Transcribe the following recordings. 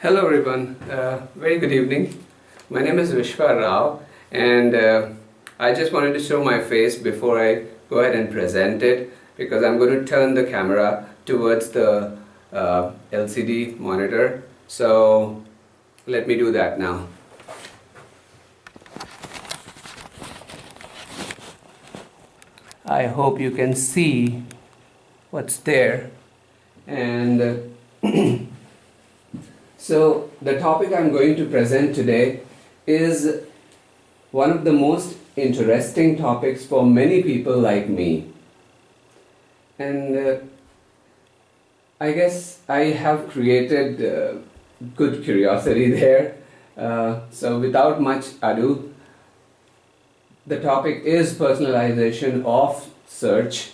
Hello everyone, very good evening. My name is Vishwa Rao and I just wanted to show my face before I go ahead and present it because I'm going to turn the camera towards the LCD monitor. So let me do that now. I hope you can see what's there and so the topic I'm going to present today is one of the most interesting topics for many people like me. And I guess I have created good curiosity there. So without much ado, the topic is personalization of search,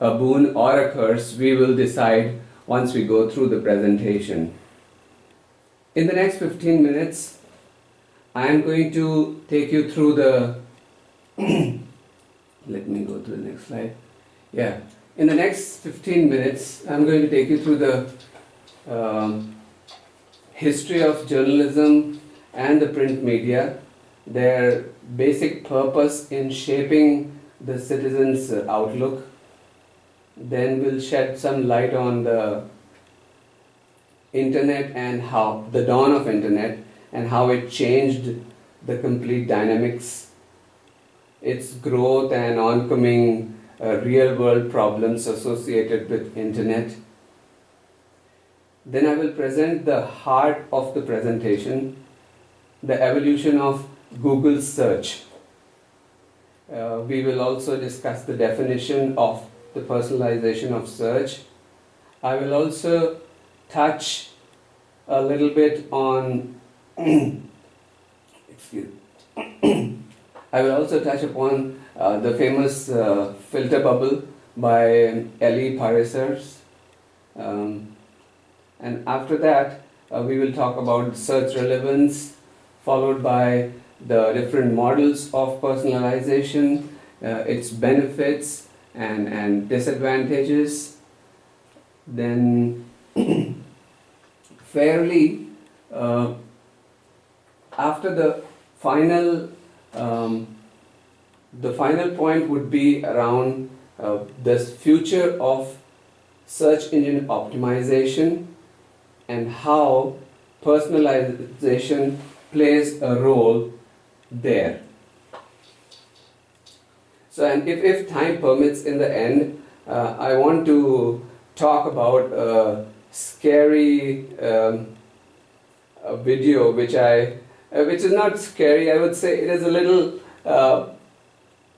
a boon or a curse. We will decide once we go through the presentation. In the next 15 minutes, I am going to take you through the let me go to the next slide. Yeah, in the next 15 minutes, I'm going to take you through the history of journalism and the print media, their basic purpose in shaping the citizens' outlook. Then we'll shed some light on the internet and how the dawn of internet and how it changed the complete dynamics, its growth and oncoming real world problems associated with internet. Then I will present the heart of the presentation, the evolution of Google search. We will also discuss the definition of the personalization of search. I will also touch a little bit on excuse I will also touch upon the famous filter bubble by Elie Parisers, and after that we will talk about search relevance, followed by the different models of personalization, its benefits and disadvantages. Then fairly after the final point would be around the future of search engine optimization and how personalization plays a role there. So, and if time permits in the end, I want to talk about a scary video which is not scary. I would say it is a little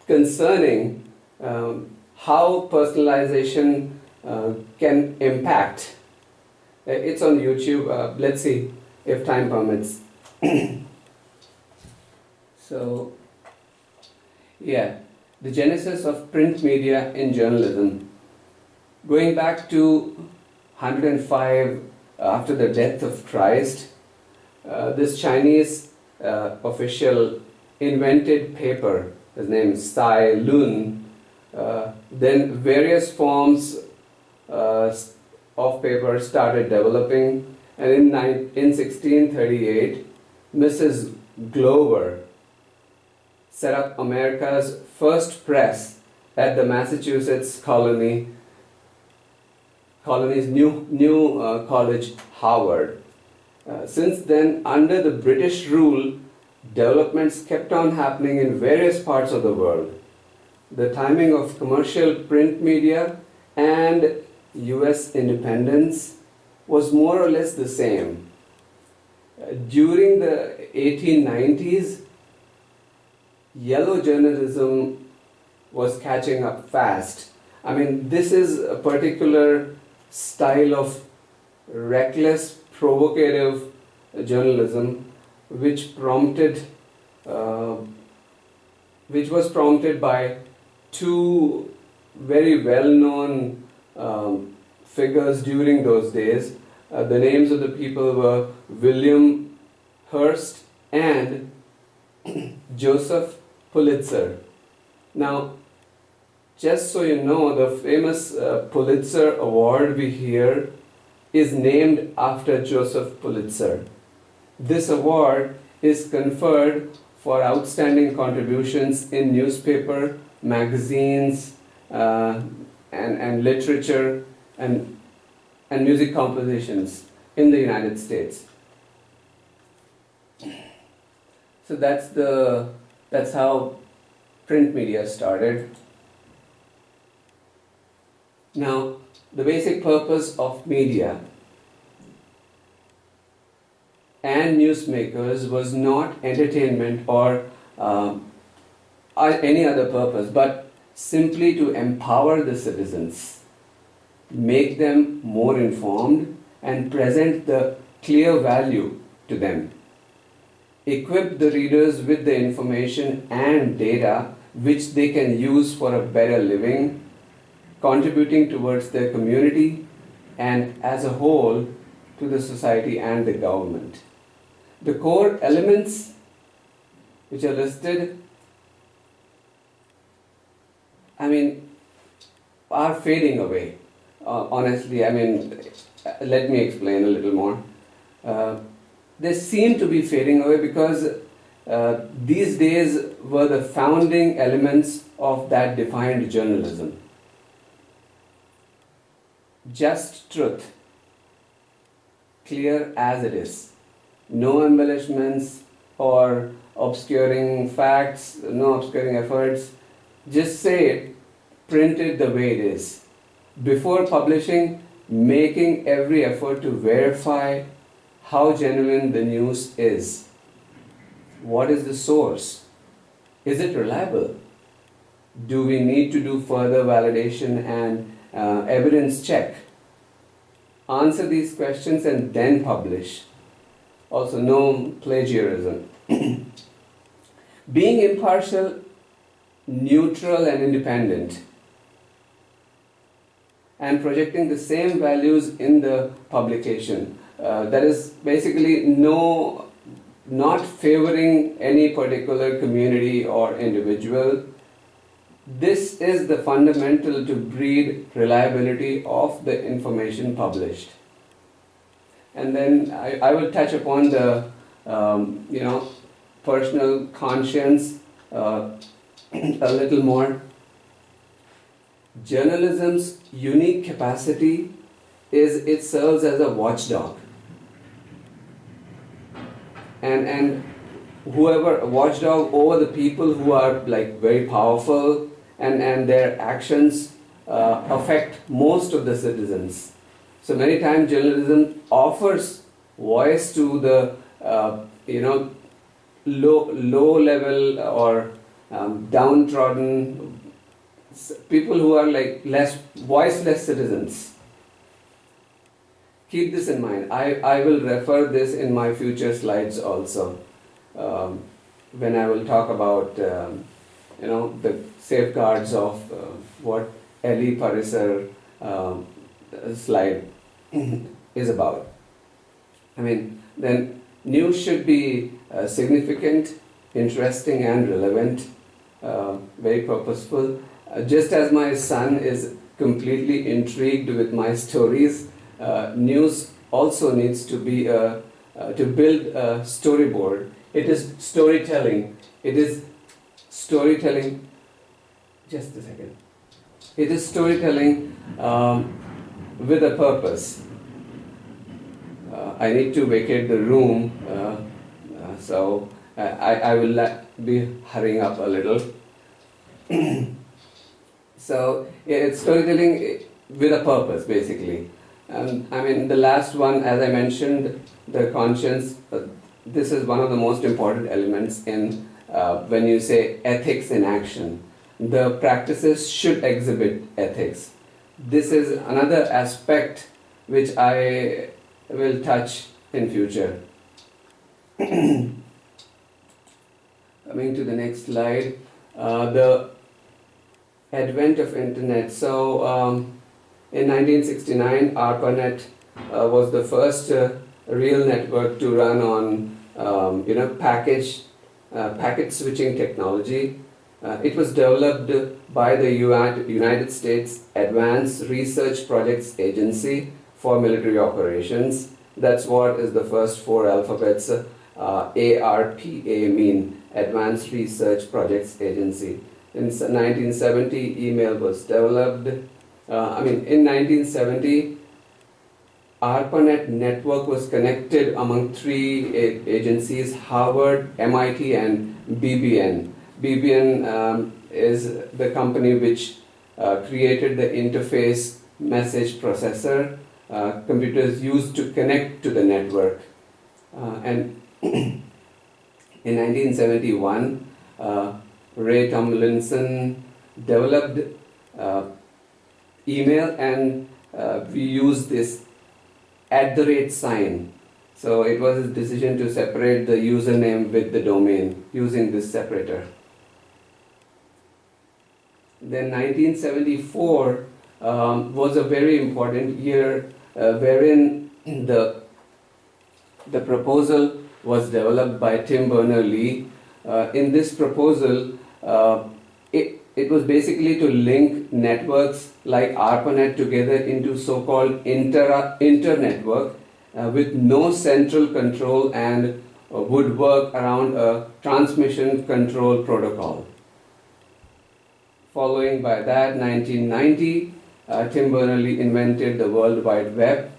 concerning how personalization can impact. It's on YouTube. Let's see if time permits. So, yeah, the genesis of print media in journalism. Going back to 105 after the death of Christ, this Chinese official invented paper. His name is Tsai Lun. Then various forms of paper started developing, and in 1638, Mrs. Glover set up America's first press at the Massachusetts colony's new college, Harvard. Since then, under the British rule, developments kept on happening in various parts of the world. The timing of commercial print media and US independence was more or less the same. During the 1890s, yellow journalism was catching up fast. I mean, this is a particular style of reckless, provocative journalism which was prompted by two very well-known figures during those days. The names of the people were William Hearst and Joseph Pulitzer. Now, just so you know, the famous Pulitzer Award we hear is named after Joseph Pulitzer. This award is conferred for outstanding contributions in newspaper, magazines, and literature and music compositions in the United States. So that's how print media started. Now, the basic purpose of media and newsmakers was not entertainment or any other purpose, but simply to empower the citizens, make them more informed, and present the clear value to them. Equip the readers with the information and data which they can use for a better living, contributing towards their community and as a whole to the society and the government. The core elements which are listed, are fading away. Honestly, let me explain a little more. They seem to be fading away because these days were the founding elements of that defined journalism. Just truth, clear as it is. No embellishments or obscuring facts, no obscuring efforts. Just say it, print it the way it is. Before publishing, making every effort to verify how genuine the news is. What is the source? Is it reliable? Do we need to do further validation and evidence check? Answer these questions and then publish. Also, no plagiarism. Being impartial, neutral and independent, and projecting the same values in the publication. That is basically not favoring any particular community or individual. This is the fundamental to breed reliability of the information published. And then I will touch upon the personal conscience a little more. Journalism's unique capacity is it serves as a watchdog. And whoever watchdog over the people who are like very powerful and their actions affect most of the citizens. So many times journalism offers voice to the low level or downtrodden people who are like less voiceless citizens. Keep this in mind. I will refer this in my future slides also when I will talk about the safeguards of what Eli Pariser slide is about. Then news should be significant, interesting and relevant, very purposeful. Just as my son is completely intrigued with my stories, news also needs to be to build a storyboard. It is storytelling. It is storytelling. Just a second. It is storytelling with a purpose. I need to vacate the room, so I will be hurrying up a little. So it's storytelling with a purpose, basically. The last one, as I mentioned, the conscience. This is one of the most important elements in when you say ethics in action. The practices should exhibit ethics. This is another aspect which I will touch in future. Coming to the next slide, the advent of internet. So in 1969, ARPANET was the first real network to run on packet switching technology. It was developed by the United States Advanced Research Projects Agency for military operations. That's what is the first four alphabets. ARPA mean Advanced Research Projects Agency. In 1970, email was developed. In 1970, ARPANET network was connected among three agencies: Harvard, MIT, and BBN. BBN is the company which created the interface message processor computers used to connect to the network. And in 1971, Ray Tomlinson developed email, and we used this @ sign. So it was his decision to separate the username with the domain using this separator. Then 1974 was a very important year wherein the proposal was developed by Tim Berners-Lee. In this proposal, it was basically to link networks like ARPANET together into so-called inter-network with no central control, and would work around a transmission control protocol. Following by that, 1990, Tim Berners-Lee invented the World Wide Web.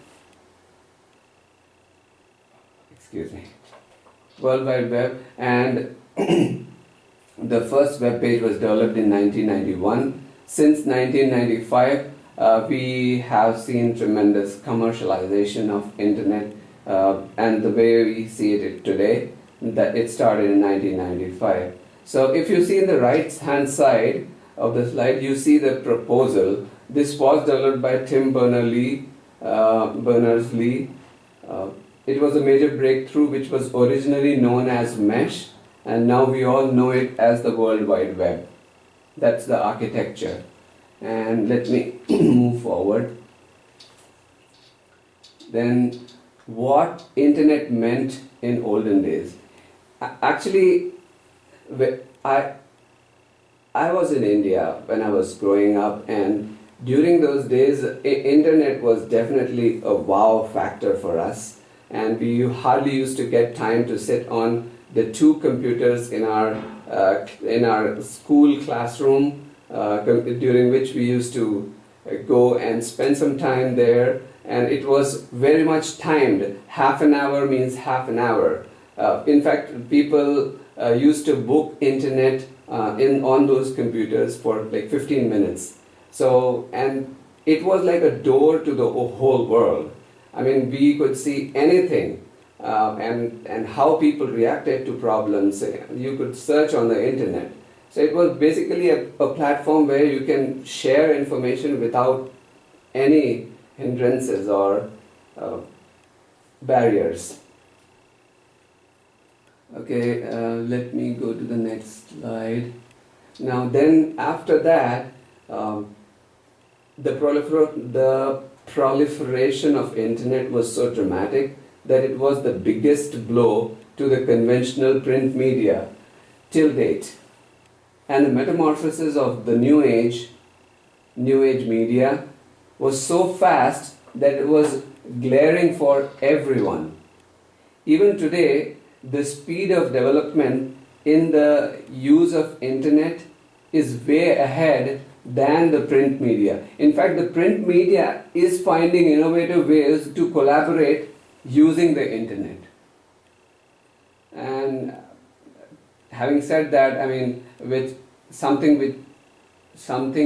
World Wide Web, and the first web page was developed in 1991. Since 1995, we have seen tremendous commercialization of internet, and the way we see it today, that it started in 1995. So if you see in the right hand side of the slide, you see the proposal. This was developed by Tim Berners-Lee. It was a major breakthrough which was originally known as mesh, and now we all know it as the World Wide Web. That's the architecture. And let me move forward. Then what internet meant in olden days. Actually, I was in India when I was growing up, and during those days, internet was definitely a wow factor for us. And we hardly used to get time to sit on the two computers in our school classroom, during which we used to go and spend some time there. And it was very much timed. Half an hour means half an hour. In fact, people used to book internet on those computers for like 15 minutes. So, and it was like a door to the whole world. I mean, we could see anything, and how people reacted to problems. You could search on the internet. So it was basically a platform where you can share information without any hindrances or barriers. Okay, let me go to the next slide. Now then, after that, the proliferation of internet was so dramatic that it was the biggest blow to the conventional print media till date. And the metamorphosis of the new age media was so fast that it was glaring for everyone. Even today, the speed of development in the use of internet is way ahead than the print media. In fact, the print media is finding innovative ways to collaborate using the internet. And having said that, I mean, with something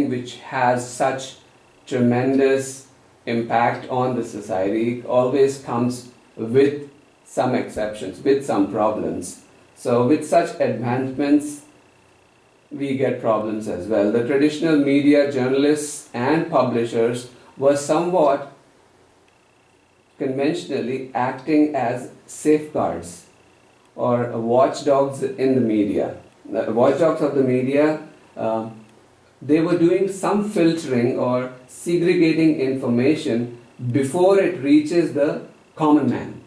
which has such tremendous impact on the society always comes with some exceptions, with some problems. So with such advancements, we get problems as well. The traditional media, journalists and publishers were somewhat conventionally acting as safeguards or watchdogs in the media. The watchdogs of the media, they were doing some filtering or segregating information before it reaches the common man.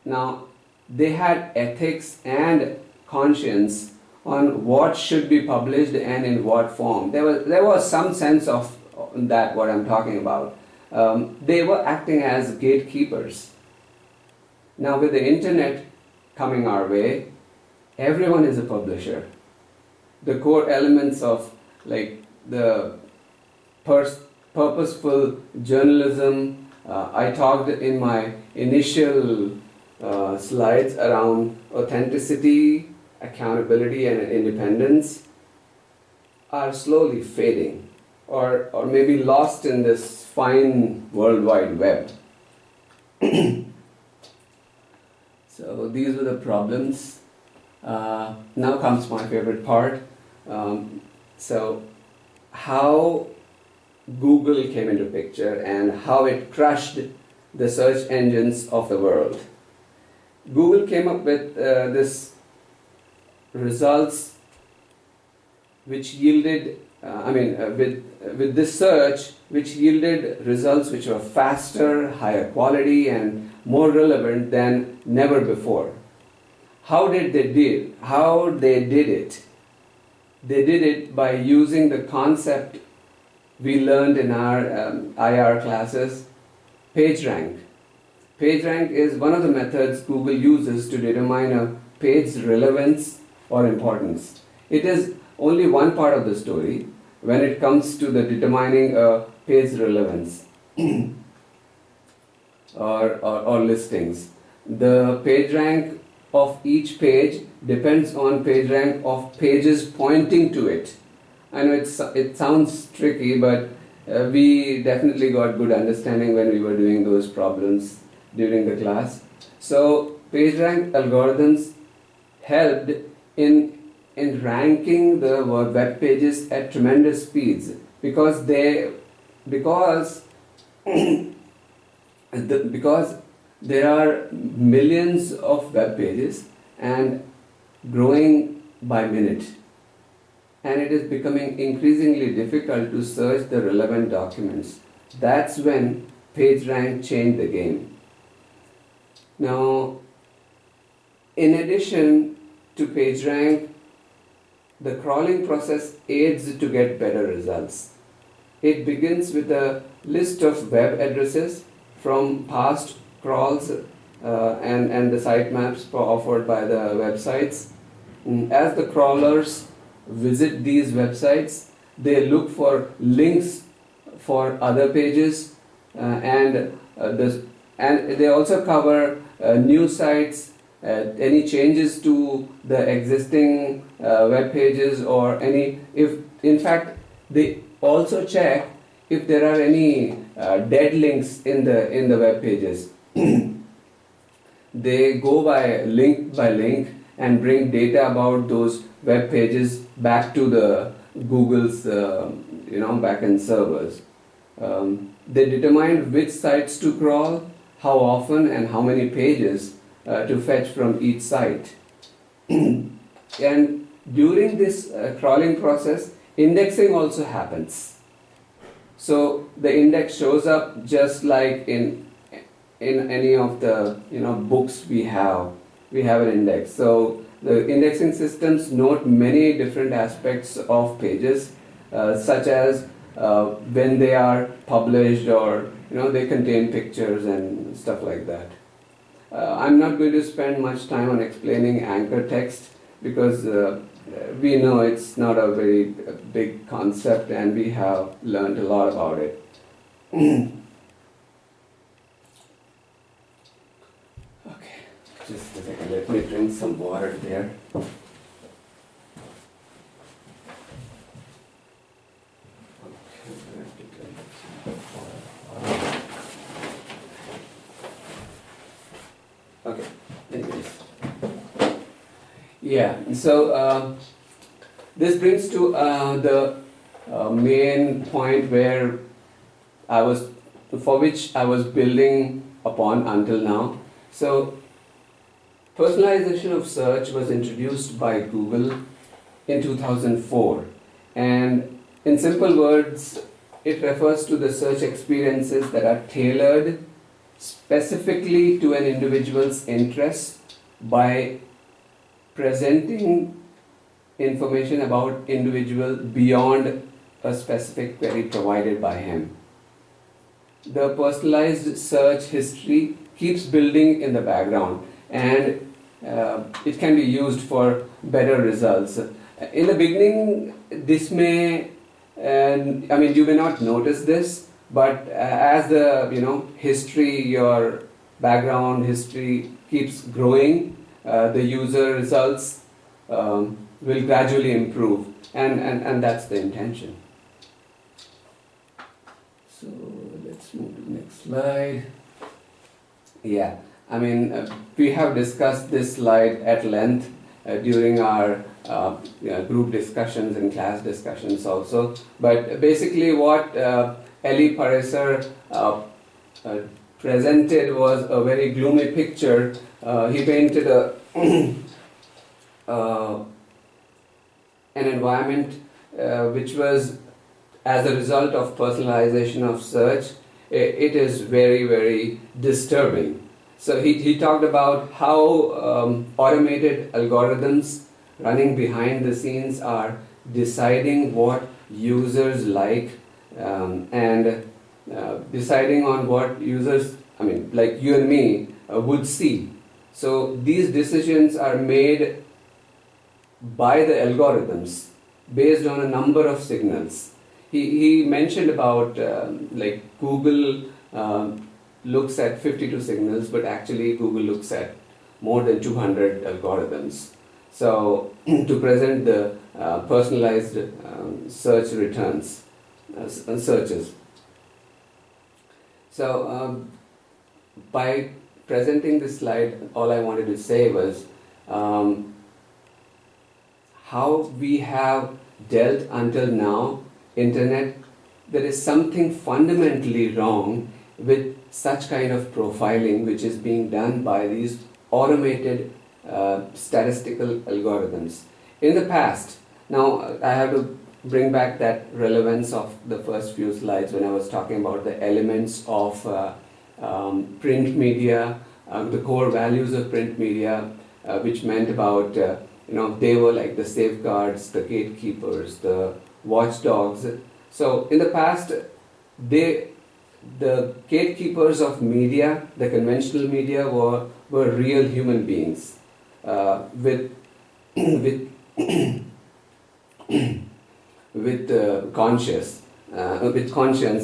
Now, they had ethics and conscience on what should be published and in what form. There was some sense of that, what I'm talking about. they were acting as gatekeepers. Now with the internet coming our way, everyone is a publisher. The core elements of like the purposeful journalism, I talked in my initial slides around authenticity, accountability and independence, are slowly fading or maybe lost in this fine World Wide Web. So these were the problems. Now comes my favorite part. So how Google came into picture and how it crushed the search engines of the world. Google came up with this results which yielded, with this search which yielded results which were faster, higher quality and more relevant than never before. How they did it? They did it by using the concept we learned in our IR classes, PageRank. PageRank is one of the methods Google uses to determine a page's relevance or importance. It is only one part of the story when it comes to the determining a page's relevance or listings. The PageRank of each page depends on PageRank of pages pointing to it. I know it sounds tricky, but we definitely got good understanding when we were doing those problems during the class. So PageRank algorithms helped in ranking the web pages at tremendous speeds because there are millions of web pages and growing by minute. And it is becoming increasingly difficult to search the relevant documents. That's when PageRank changed the game. Now, in addition to PageRank, the crawling process aids to get better results. It begins with a list of web addresses from past crawls and the sitemaps offered by the websites. As the crawlers visit these websites, they look for links for other pages and they also cover new sites, any changes to the existing web pages or in fact they also check if there are any dead links in the web pages. They go by link and bring data about those web pages back to the Google's backend servers. They determine which sites to crawl, how often and how many pages to fetch from each site. And during this crawling process, indexing also happens. So the index shows up just like in any of the books we have an index. So the indexing systems note many different aspects of pages, such as when they are published or they contain pictures and stuff like that. I'm not going to spend much time on explaining anchor text because we know it's not a very big concept and we have learned a lot about it. Okay, just a second, let me drink some water there. Okay, anyways. Yeah, so this brings to the main point for which I was building upon until now. So, personalization of search was introduced by Google in 2004, and in simple words, it refers to the search experiences that are tailored specifically to an individual's interests by presenting information about individual beyond a specific query provided by him. the personalized search history keeps building in the background, and it can be used for better results. In the beginning, this may, you may not notice this, but as the history, your background history keeps growing, the user results will gradually improve, and that's the intention. So let's move to the next slide. Yeah, we have discussed this slide at length during our group discussions and class discussions also. But basically what Eli Pareser presented was a very gloomy picture. He painted an environment which was, as a result of personalization of search, it is very, very disturbing. So he talked about how automated algorithms running behind the scenes are deciding what users like, and deciding on what users, like you and me, would see. So these decisions are made by the algorithms based on a number of signals. He mentioned about like Google looks at 52 signals, but actually Google looks at more than 200 algorithms. So to present the personalized search returns, searches. So by presenting this slide, all I wanted to say was how we have dealt until now, internet, there is something fundamentally wrong with such kind of profiling which is being done by these automated statistical algorithms. In the past, now I have to bring back that relevance of the first few slides when I was talking about the elements of print media, the core values of print media, which meant about, they were like the safeguards, the gatekeepers, the watchdogs. So in the past, the gatekeepers of media, the conventional media, were real human beings with conscience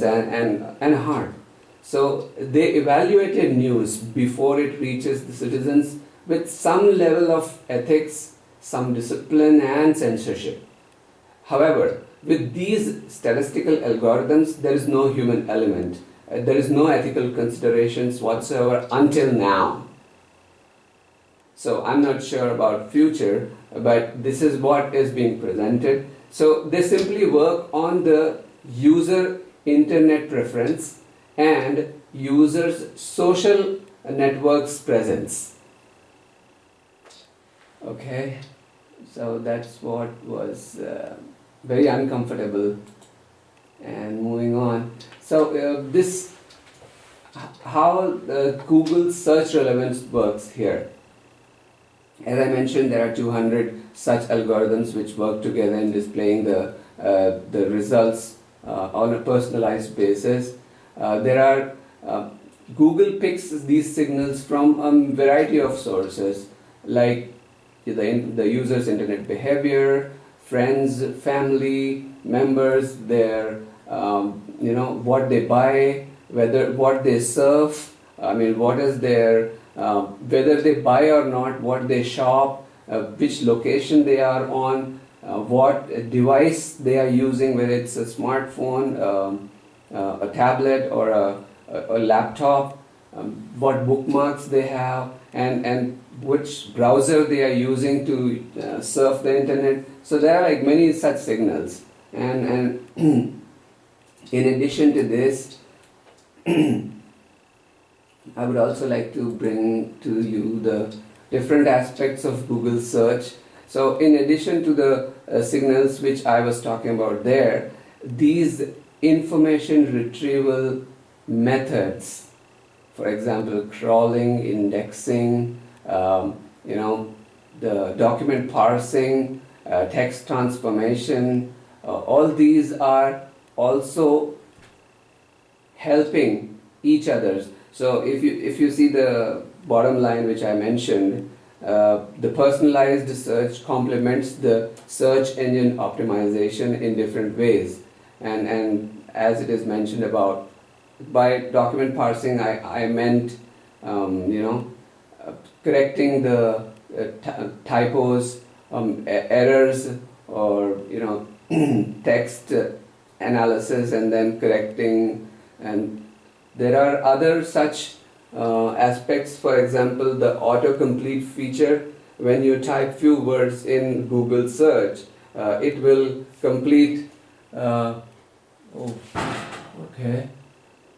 and heart. So they evaluated news before it reaches the citizens with some level of ethics, some discipline and censorship. However, with these statistical algorithms, there is no human element. There is no ethical considerations whatsoever until now. So I'm not sure about future, but this is what is being presented. So they simply work on the user internet preference and users social networks presence. Okay, so that's what was very uncomfortable. And moving on. So this, how Google search relevance works here. As I mentioned, there are 200 such algorithms which work together in displaying the results on a personalized basis. Google picks these signals from a variety of sources, like the user's internet behavior, friends, family, members, their what they buy, what they surf, what is their, whether they buy or not, what they shop, which location they are on, what device they are using, whether it's a smartphone, a tablet or a laptop, what bookmarks they have, and which browser they are using to surf the internet. So there are like many such signals, and in addition to this, I would also like to bring to you the different aspects of Google search. So in addition to the signals which I was talking about there, these information retrieval methods, for example, crawling, indexing, the document parsing, text transformation, all these are also helping each other's. So if you see the bottom line which I mentioned, the personalized search complements the search engine optimization in different ways. And as it is mentioned about, by document parsing, I meant correcting the typos, errors, or text analysis and then correcting. And there are other such aspects. For example, the autocomplete feature. When you type few words in Google search, it will complete. Okay,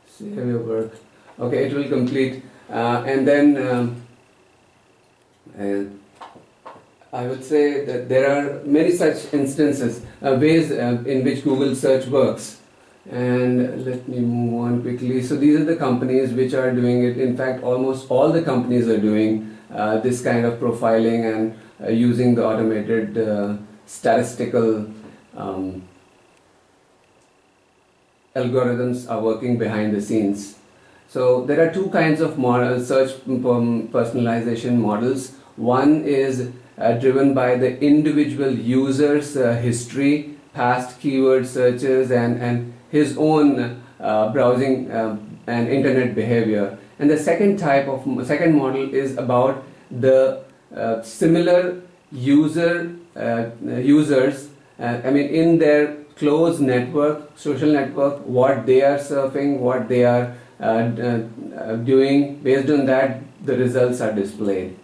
save your work. Okay, it will complete, and then I would say that there are many such instances, ways in which Google search works. And let me move on quickly. So these are the companies which are doing it. In fact, almost all the companies are doing this kind of profiling and using the automated statistical algorithms are working behind the scenes. So there are two kinds of search personalization models. One is driven by the individual user's history, past keyword searches, and his own browsing and internet behavior. And the second model is about the similar users. In their closed network, social network, what they are surfing, what they are doing. Based on that, the results are displayed.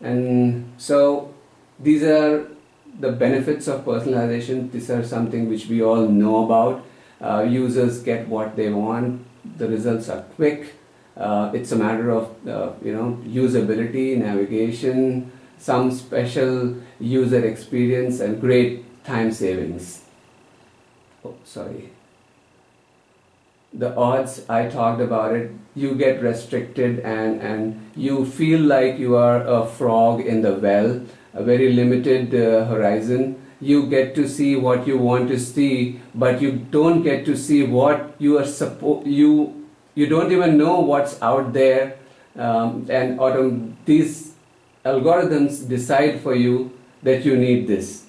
And so these are the benefits of personalization. These are something which we all know about. Users get what they want. The results are quick. It's a matter of usability, navigation, some special user experience, and great time savings. The odds, I talked about it. You get restricted and you feel like you are a frog in the well, a very limited horizon. You get to see what you want to see, but you don't get to see what you are you don't even know what's out there. These algorithms decide for you that you need this.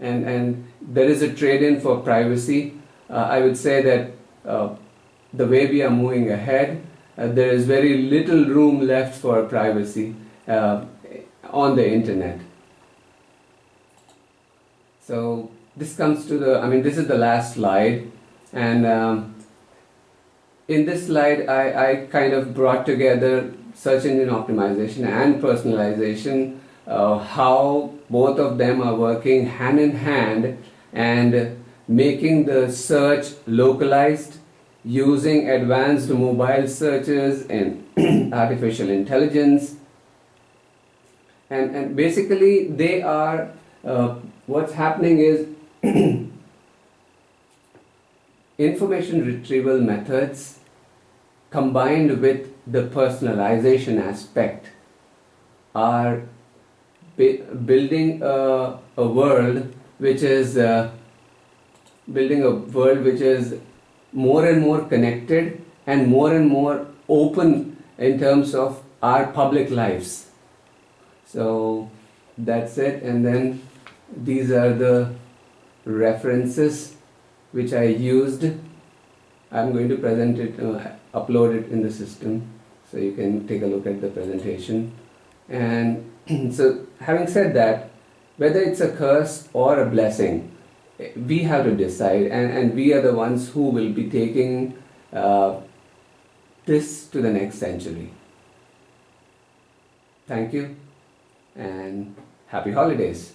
And there is a trade-in for privacy. I would say that the way we are moving ahead, there is very little room left for privacy on the internet. So this comes to this is the last slide, and in this slide I kind of brought together search engine optimization and personalization, how both of them are working hand in hand and making the search localized using advanced mobile searches and artificial intelligence. And basically they are, what's happening is information retrieval methods combined with the personalization aspect are building a world which is more and more connected and more open in terms of our public lives. So that's it. And then these are the references which I used. I'm going to present it, upload it in the system, so you can take a look at the presentation. And so having said that, whether it's a curse or a blessing, we have to decide, and we are the ones who will be taking this to the next century. Thank you and happy holidays.